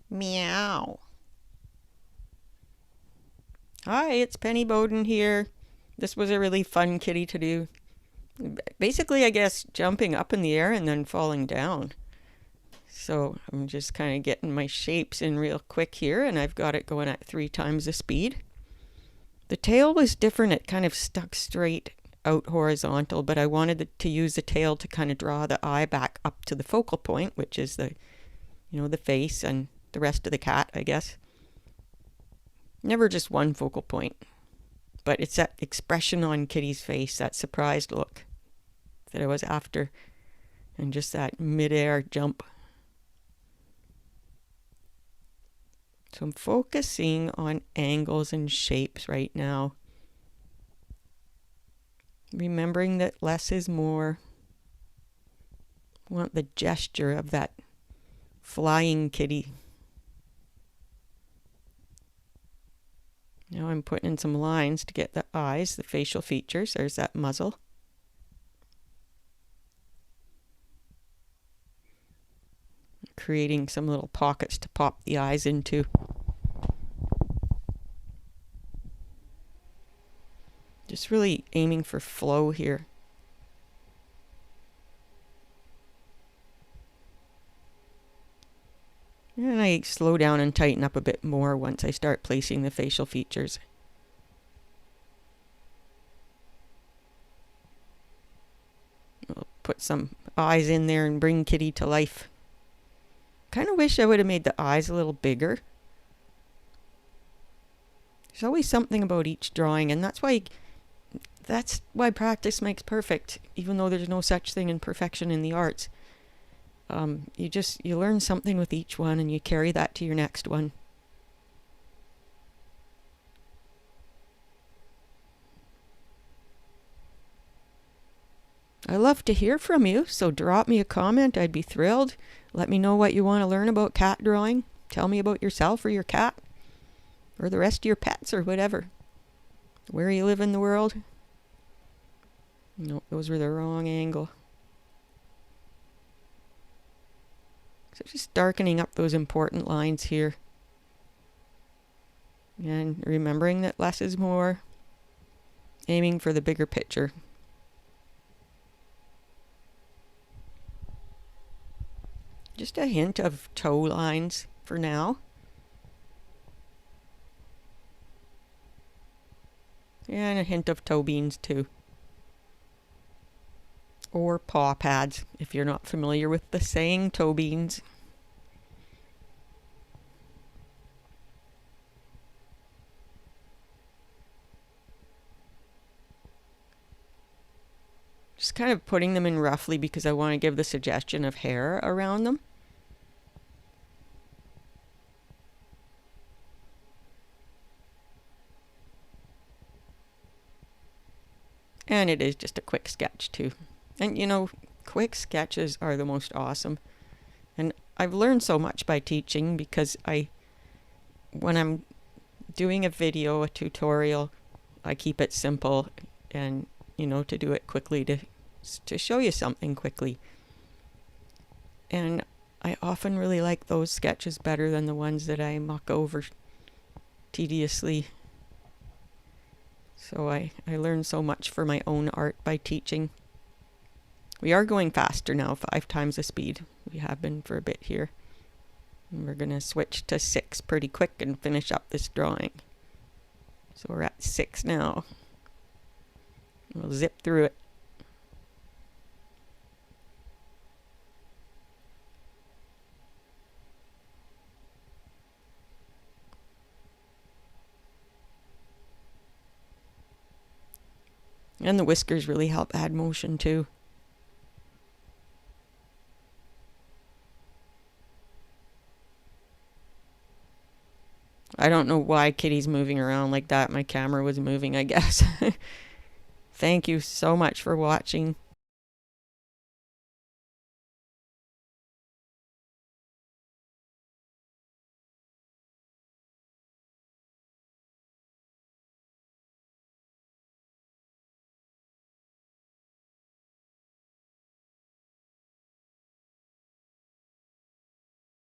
Meow. Hi, it's Penny Bowden here. This was a really fun kitty to do. Basically, I guess jumping up in the air and then falling down. So I'm just kind of getting my shapes in real quick here, and I've got it going at 3 times the speed. The tail was different. It kind of stuck straight out horizontal, but I wanted to use the tail to kind of draw the eye back up to the focal point, which is the face and the rest of the cat, I guess. Never just one focal point, but it's that expression on Kitty's face, that surprised look that I was after, and just that mid-air jump. So I'm focusing on angles and shapes right now, remembering that less is more. I want the gesture of that flying kitty. Now I'm putting in some lines to get the eyes, the facial features. There's that muzzle. Creating some little pockets to pop the eyes into. Just really aiming for flow here. And I slow down and tighten up a bit more once I start placing the facial features. I'll put some eyes in there and bring Kitty to life. Kind of wish I would have made the eyes a little bigger. There's always something about each drawing, and that's why practice makes perfect, even though there's no such thing in perfection in the arts. You learn something with each one, and you carry that to your next one. I love to hear from you, so drop me a comment. I'd be thrilled. Let me know what you want to learn about cat drawing. Tell me about yourself or your cat, or the rest of your pets, or whatever. Where you live in the world. Nope, those were the wrong angle. So just darkening up those important lines here. And remembering that less is more. Aiming for the bigger picture. Just a hint of toe lines for now. And a hint of toe beans too. Or paw pads, if you're not familiar with the saying toe beans. Just kind of putting them in roughly because I want to give the suggestion of hair around them. And it is just a quick sketch too. And quick sketches are the most awesome. And I've learned so much by teaching because when I'm doing a video, a tutorial, I keep it simple and, to do it quickly, to show you something quickly. And I often really like those sketches better than the ones that I muck over tediously. So I learned so much for my own art by teaching. We are going faster now, 5 times the speed. We have been for a bit here. And we're going to switch to 6 pretty quick and finish up this drawing. So we're at 6 now. We'll zip through it. And the whiskers really help add motion too. I don't know why Kitty's moving around like that. My camera was moving, I guess. Thank you so much for watching.